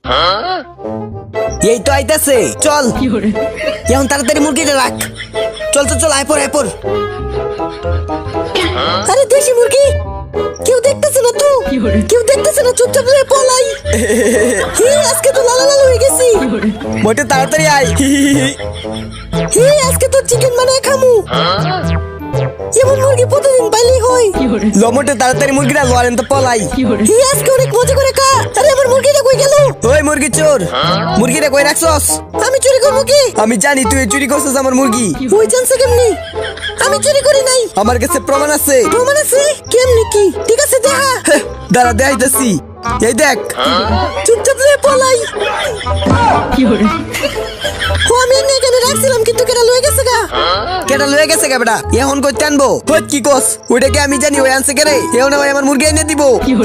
এই তো আইতাছে, চল এখন তাড়াতাড়ি মুরগিটা রাখ। চল চল চল, আয় পর আয় পর। আরে দেশি মুরগি, কেউ দেখতেছে না তো, কেউ দেখতেছে না, চুপচাপ হয়ে পলাই। আজকে তো লাল লাল হয়ে গেছি, মোটে তাড়াতাড়ি আয়। আজকে তো চিকেন বানায় খামু। এমন মুরগি প্রতিদিন পাইলেই হয়। লমটে তাড়াতাড়ি মুরগিটা লোয়ারেন তো পলাই। আজকে অনেক মজা করে খা। আরে আমার মুরগিটা কই গেল? ওই মুরগি চোর, মুরগিটা কই রাখছস? আমি চুরি করবো কি? আমি জানি তুই চুরি করছস আমার মুরগি। ওই জানছে কেমনি? আমি চুরি করি নাই, আমার কাছে প্রমাণ আছে। প্রমাণ আছে? কেমনি কি? ঠিক আছে দেখা। দাঁড়া দেখাইতেছি, এই দেখ। চুপচাপ রে পলাই। আমি এখানে রাখছিলাম কিন্তু কেটা লয়ে গেছে গা। কেটা লয়ে গেছে গা বেটা? এখন কইতে আনবো? কই কি কস? ওইটাকে আমি জানি, ওই আনছে কেরে? এও না, ওই আমার মুরগি এনে দিব।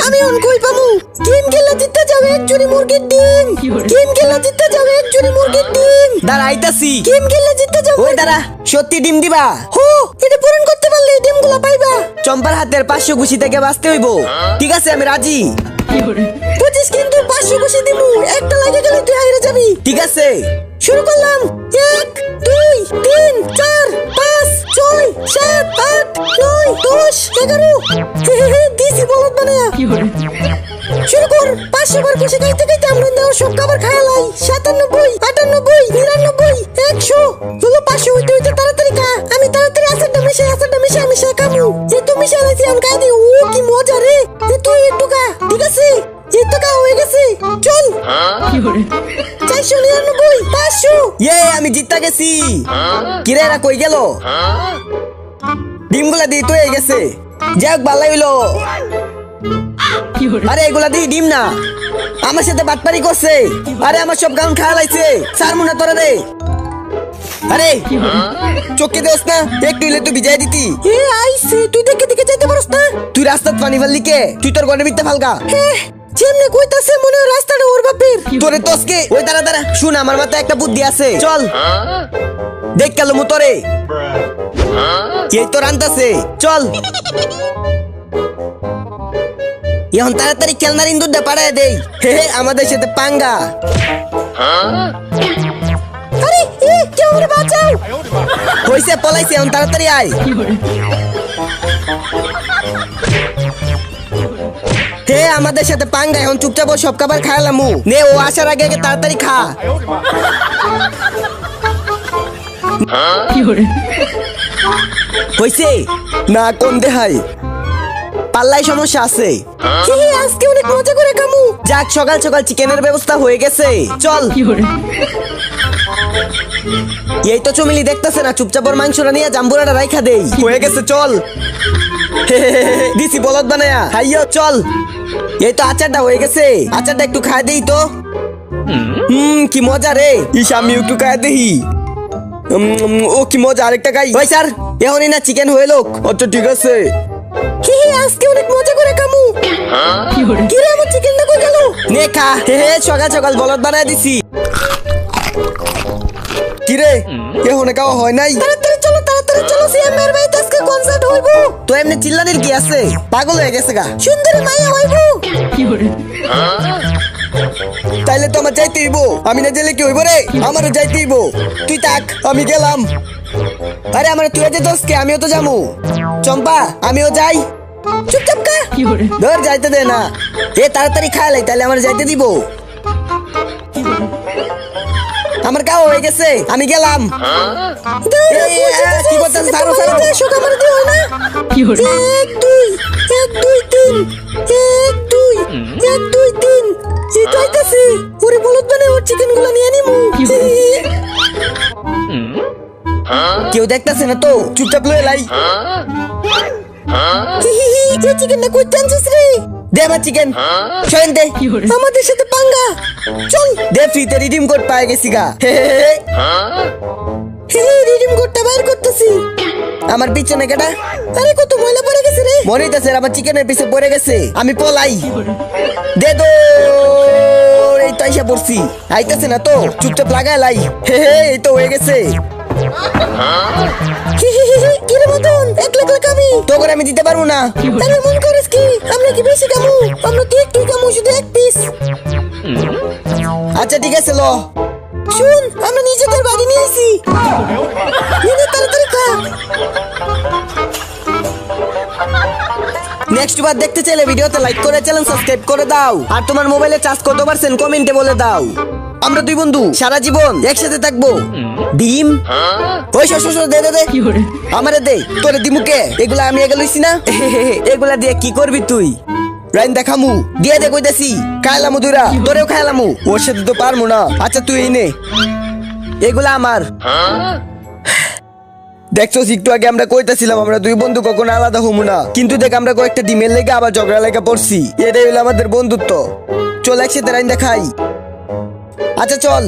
আমি এখন কই পামু? গেম খেলা জিততে যাবে এক চুরি মুরগির ডিম। গেম খেলা জিততে যাবে এক চুরি মুরগির ডিম। দাঁড়া আইতাছি। গেম খেলা জিততে যাবে। ওই দাঁড়া, সত্যি ডিম দিবা? হো, এটা পূরণ করতে পারলে এই ডিমগুলো পাইবা। চম্পার হাতের 500 ঘুষি থেকে বাঁচতে হইব। ঠিক আছে, আমি রাজি। 25 কিন্তু 500 ঘুষি দিমু, একটা লাগে গেলে তুই হাইরে যাবি। ঠিক আছে, শুরু করলাম। 1 2 3 4 5 6 7 8 9 10 11। দিছি বলদ বানায়া। শুরু কর। 500 বার খুশি খাইতে খাইতে আমরা দেওয়ার সব খাবার খাইলাই। 97 98 99 100 হলো 500 হইতে হইতে তাড়াতাড়ি খা। আমি তাড়াতাড়ি আচারটা মিশাই খামু। এই তো মিশাই লাইছি, আমি খাই দিই। ও কি মজা রে। তুই একটু খা। ঠিক আছে, এই তো খা হয়ে গেছে। চল। 499 500। আমি জিততে গেছি। কিরে এরা কই গেল? ডিমগুলা দিয়ে তো হয়ে গেছে। যাক ভালো হইলো। আরে এগুলা দিয়ে ডিম না, আমার সাথে বাটপারি করছে। আরে আমার সব গাউন খাওয়া লাইছে। সার মুনা তোরা রে। আরে চোখে দেওস না, একটু হইলে তুই ভিজাই দিতি। আইছে, তুই দেখে দেখে যাইতে পারস না? তুই রাস্তাত পানি ফেললি কে? তুই তোর গনে মিথ্যা ফালগা। যেমনে কইতাছে মনে হয় রাস্তাটা ওর বাপের। তোরে তোসকে। ওই দাঁড়া দাঁড়া, শুন আমার মাথায় একটা বুদ্ধি আছে। চল দেখ গেল মু তোরে। এই তো রান্তাছে, চল। এখন তাড়াতাড়ি খেলনার ইন্দুরটা পাড়ায় দেই। আমাদের সাথে পাঙ্গা। আরে কেউ আমারে বাঁচাও। হইছে, পলাইছে, এখন তাড়াতাড়ি আয়। আমাদের সাথে পাঙ্গা। এখন চুপচাপ সব খাবার খাইলাম। নে, ও আসার আগে আগে তাড়াতাড়ি খা। হইছে না? কোন দেহাই পাল্লাই সমস্যা আছে। আজকে অনেক মজা করে খামু। যাক, সকাল সকাল চিকেনের ব্যবস্থা হয়ে গেছে। চল। এই তো চমিলি দেখতেছে না, চুপচাপ ওর মাংসটা নিয়ে জাম্বুরাটা রাইখা দেই। হয়ে গেছে, চল। দিছি বলদ বানায়া। হাইয়ো চল। এই তো আচারটা হয়ে গেছে, আচারটা একটু খাই দেই তো। কি মজা রে। ইস, আমি একটু খাই দেই। ও কি মজা, আরেকটা খাই। ওই স্যার, এখনই না চিকেন হয়ে লোক। আচ্ছা ঠিক আছে। আজকে অনেক মজা করে খামু। কি রে, আমার চিকেনটা কই গেল? নে খা। সকাল সকাল বলদ বানায় দিছি। কি রে, এখন খাওয়া হয় নাই? তাড়াতাড়ি চলো, তাড়াতাড়ি চলো। সিএমের ভাই আজকে কনসার্ট হইবো। তো এমনি চিল্লানির কি আছে? পাগল হয়ে গেছে গা। সুন্দরী মাইয়া হইবো। তাইলে তো আমার যাইতে হইব। আমি না গেলে কি হইব রে? আমারও যাইতে হইব। তুই থাক, আমি গেলাম। আরে আমার তুই যে দোস্ত কে, আমিও তো যাবো। চম্পা, আমিও যাই। চুপচাপ কা। ধর, যাইতে দে না। তাড়াতাড়ি খাইলাই, তাইলে আমার যাইতে দিব। আমার খাওয়া হয়ে গেছে, আমি গেলাম। কি করতেছ? সারো সারো। 1 2 1 2 3 1 2 1 2 3। এই তো আইতাছি। ওরে বলদ বানে, ওর চিকেন গুলো নিয়ে নিমু। কেউ দেখতাছে না তো, চুপচাপ লয়ে লাই। এই চিকেনটা কই টানছিস রে? দে আমার চিকেন। সরেন দে। আমাদের সাথে পাঙ্গা। চল। দে, ফ্রিতে রিডিম কোড পাই গেছি গা। রিডিম কোডটা বাইর করতেছি। আমার পিছনে কেডা? আরে কত ময়লা পড়ে গেছে রে। মনে হইতাছে আমার চিকেনের পিছে পড়ে গেছে। আমি পলাই। দে দো। এই তো আইসা পড়ছি। আইতাছে না তো, চুপচাপ লাগায় লাই। এই তো হয়ে গেছে। কি রে মদন, একলা একলা কামি। তোকে আমি দিতে পারবো না। আরে মন করিস কি? আমরা কি বেশি কামু? আমরা তো একটু কামু, শুধু 1 পিস। আচ্ছা ঠিক আছে ল শুন আমরা নিজেদের বাড়ি নিয়ে আসি তাড়াতাড়ি খা নেক্সট বার দেখতে চাইলে ভিডিওতে লাইক করে চ্যানেল সাবস্ক্রাইব করে দাও আর তোমার মোবাইলে চার্জ কত পারছেন কমেন্টে বলে দাও আমরা দুই বন্ধু সারা জীবন একসাথে থাকবো ডিম ওই শো দে দে দে আমারে দে তোরে দিমুকে এগুলা আমি এগুলো লইছি না এগুলা দিয়ে কি করবি তুই রাইন দেখামু দিয়ে দে কইতাছি খাইলামু দুইরা তোরেও খাইলামু ওর সাথে তো পারমু না আচ্ছা তুই এই নে এগুলা আমার দেখছো একটু আগে আমরা কইতাছিলাম আমরা দুই বন্ধু কখনো আলাদা হমু না কিন্তু দেখ আমরা কয়েকটা ডিমের লেগে আবার ঝগড়া লেগে পড়ছি এটাই হলো আমাদের বন্ধুত্ব চল একসাথে রাইন দেখাই আচ্ছা চল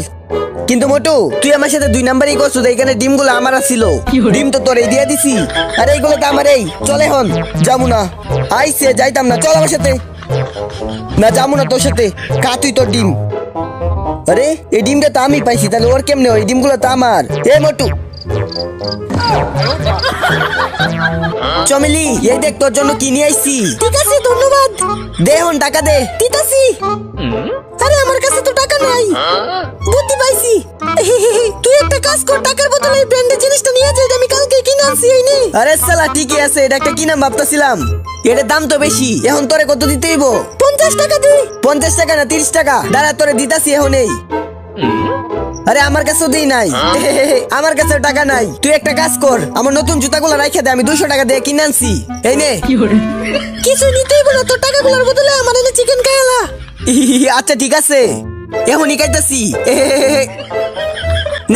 কিন্তু মোটু তুই আমার সাথে 2 নাম্বারই করছিস এখানে ডিমগুলো আমার ছিল ডিম তো তোরে দিয়ে দিছি আর এইগুলো তো আমার এই চল এখন যাবো না আইসে যাইতাম না চল আমার সাথে না যাবো না তোর সাথে খা তুই তোর ডিম আরে এই ডিমটা তো আমি পাইছি তাহলে ওর কেমনে ওই ডিমগুলো তো আমার এ মোটু চমেলি এই দেখ তোর জন্য কি নিয়ে আইছি ঠিক আছে ধন্যবাদ দে হন টাকা দে দিতাছি আরে আমার কাছে তো টাকা নাই বুদ্ধি পাইছি তুই একটা কাজ কর টাকার বদলে এই ব্র্যান্ডের জিনিসটা নিয়ে যা আমি কালকে কিনে আনছি এই নে আরে শালা ঠিকই আছে এটা একটা কিনা ভাবতাছিলাম এর দাম তো বেশি এখন তোরে কত দিতে হইব 50 টাকা দে 50 টাকা না 30 টাকা দাঁড়া তোরে দিতাছি এখন এই আরে আমার কাছেও দেই নাই আমার কাছে টাকা নাই তুই একটা কাজ কর আমার নতুন জুতাগুলো রাইখা দে আমি 200 টাকা দিয়ে কিনে আনছি এই নে কিছু নিতেই বলো তোর টাকাগুলোর বদলে আমার এনে চিকেন খাইলা আচ্ছা ঠিক আছে এখনই খাইতাছি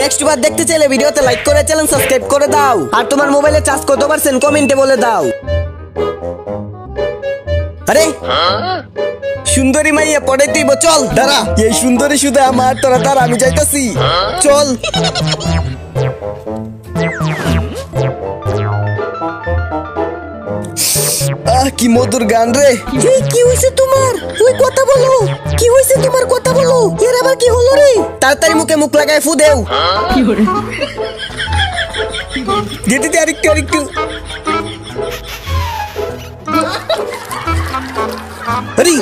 নেক্সট বার দেখতে চাইলে ভিডিওতে লাইক করে চ্যানেল সাবস্ক্রাইব করে দাও আর তোমার মোবাইলে চার্জ কত পারছেন কমেন্টে বলে দাও আরে সুন্দরী মাইয়া পড়ে তুই চল দাঁড়া এই সুন্দরী শুধু আমার তোরা তার আমি যাইতাছি চল কি মধুর গান রে কি হইছে তোমার ওই কথা বলো কি হইছে তোমার কথা বলো এর আবার কি হলো রে তাড়াতাড়ি মুখে মুখ লাগায় ফু দেও দিতে আরেকটু আরে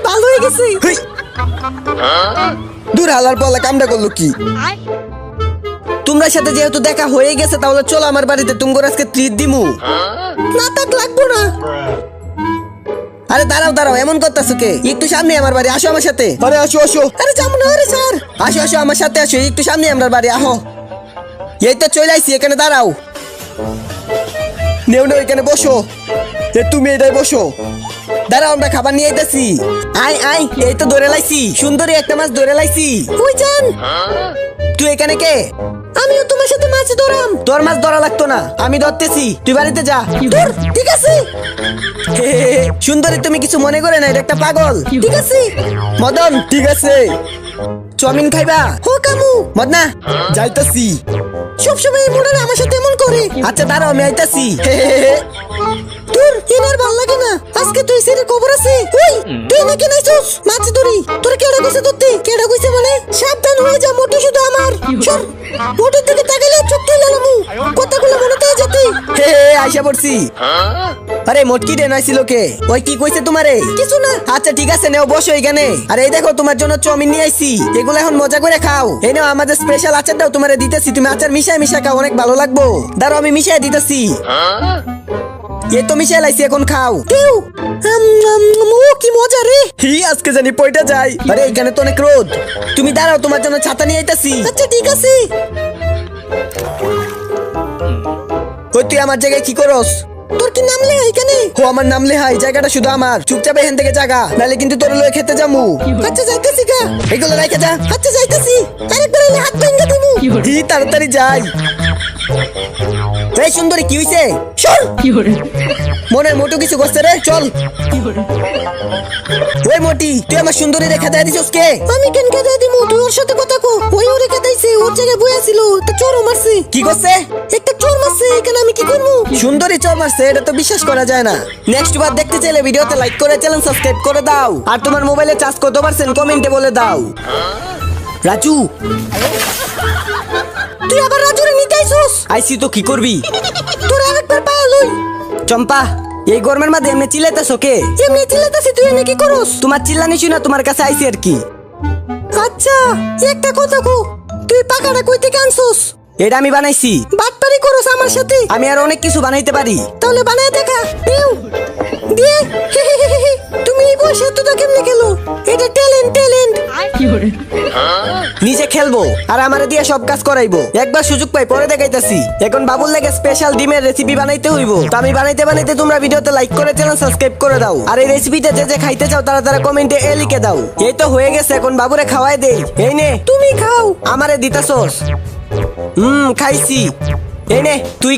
ভালো হয়ে গেছে দূর হালার পালা কামটা করলো কি তোমরা সাথে যেহেতু দেখা হয়ে গেছে তাহলে চলো আমার বাড়িতে তুমি আজকে ট্রিট দিমু না তাক লাগবো না আরে দাঁড়াও এমন করতেছো কে একটু সামনে আমার বাড়ি আসো আমার সাথে আরে আসো আরে যাবো না আরে স্যার আসো আমার সাথে আসো একটু সামনে আমার বাড়ি আহো এই তো চলে আইছি এখানে দাঁড়াও নেও এখানে বসো তুমি এটাই বসো দাঁড়াও আমরা খাবার নিয়ে আইতাছি আই এই তো ধরে লাইছি সুন্দরী একটা মাছ ধরে লাইছি ওই যান তুই এখানে কে আমিও তোমার সাথে মাছ ধরাম তোর মাছ ধরা লাগতো না আমি ধরতেছি তুই বাড়িতে যা ঠিক আছে সুন্দরী তুমি কিছু মনে করে না এটা একটা পাগল ঠিক আছে মদন ঠিক আছে চাউমিন খাইবা হো কামু মদনা যাইতাছি সবসময় মোড়ারে আমার সাথে এমন করে আচ্ছা দাঁড়াও আমি আইতাছি তোর এনার ভাল লাগে না আজকে তুই সেরে খবর আছে ওই তুই নাকি নাইছস মাছ ধরি তোর কেডা কইছে ধরতে কেডা কইছে মানে সাবধান হয়ে যা মোটু শুধু আমার সর মোটুর দিকে তাকাইলে চোখ তুলে লামু কথাগুলো মনে তাই যেতে আইসা পড়ছি আরে মোটকি রে নাইছিল কে ওই কি কইছে তোমারে কিছু না আচ্ছা ঠিক আছে নেও বসো এখানে আরে এই দেখো তোমার জন্য চাউমিন নিয়ে আইছি এগুলো এখন মজা করে খাও এই নাও আমাদের স্পেশাল আচারটাও তোমারে দিতেছি তুমি আচার মিশাই খাও অনেক ভালো লাগবো দাঁড়াও আমি মিশাই দিতেছি এই তো মিশাই লাইছি এখন খাও কেউ কি মজা রে আজকে জানি পয়টা যাই আরে এখানে তো অনেক রোদ তুমি দাঁড়াও তোমার জন্য ছাতা নিয়ে আইতাছি আচ্ছা ঠিক আছে ওই তুই আমার জায়গায় কি করস তোর কি নাম লেহাই এখানে ও আমার নাম লেহাই জায়গাটা শুধু আমার চুপচাপ এখান থেকে জায়গা নালে কিন্তু তোর লয়ে খেতে যামু আচ্ছা যাইতাছি গা এগুলো রাইখা যা আচ্ছা যাইতাছি আরেকবার এলে হাত ভেঙে দিমু তাড়াতাড়ি যাই এই সুন্দরী কি হইছে সর মনের মোটু কিছু করছে রে চল ওই মোটি তুই আমার সুন্দরী রেখা দেয় দিছস কে আমি কেন কে দেয় দিমু তুই ওর সাথে কথা কো ওই ওরে কে দেইছে ওর জায়গায় বইয়া ছিল একটা চোর মারছে কি করছে একটা চোর মারছে এখানে আমি কি করব সুন্দরী চোর মারছে এটা তো বিশ্বাস করা যায় না নেক্সট বার দেখতে চাইলে ভিডিওতে লাইক করে চ্যানেল সাবস্ক্রাইব করে দাও আর তোমার মোবাইলে চার্জ কত পারছেন কমেন্টে বলে দাও রাজু তুই আবার রাজুরে নিতে আইছস আইছি তো কি করবি তোর আরেকবার পায়া লই চম্পা এই গরমের মধ্যে এমনি চিল্লাইতেছো কে? এমনি চিল্লাইতেছি, তুই এমনি কি করস? তোমার চিল্লানি শুনা তোমার কাছে আইছি আর কি। আচ্ছা একটা কথা কো, তুই পাকাটা কই থেকে আনছস? এটা আমি বানাইছি। বাটপারি করস আমার সাথে? আমি আর অনেক কিছু বানাইতে পারি। তাহলে বানাই দেখা। দেও দিয়ে তুমি এই বয়সে এতটা কেমনে খেলো? এটা ট্যালেন্ট ট্যালেন্ট। নিজে খেলবো আর আমারে দিয়ে সব কাজ করাইবো। একবার সুযোগ পাই পরে দেখাইতাছি। এখন বাবুর লাগে স্পেশাল ডিমের রেসিপি বানাইতে হইব। তো আমি বানাইতে বানাইতে তোমরা ভিডিওতে লাইক করে চ্যানেল সাবস্ক্রাইব করে দাও। আর এই রেসিপিটা যে যে খাইতে চাও তারা তারা কমেন্টে এ লিখে দাও। এই তো হয়ে গেছে, এখন বাবুরে খাওয়াই দেই। এই নে তুমি খাও, আমারে দিতাছস। খাইছি। এই নে তুই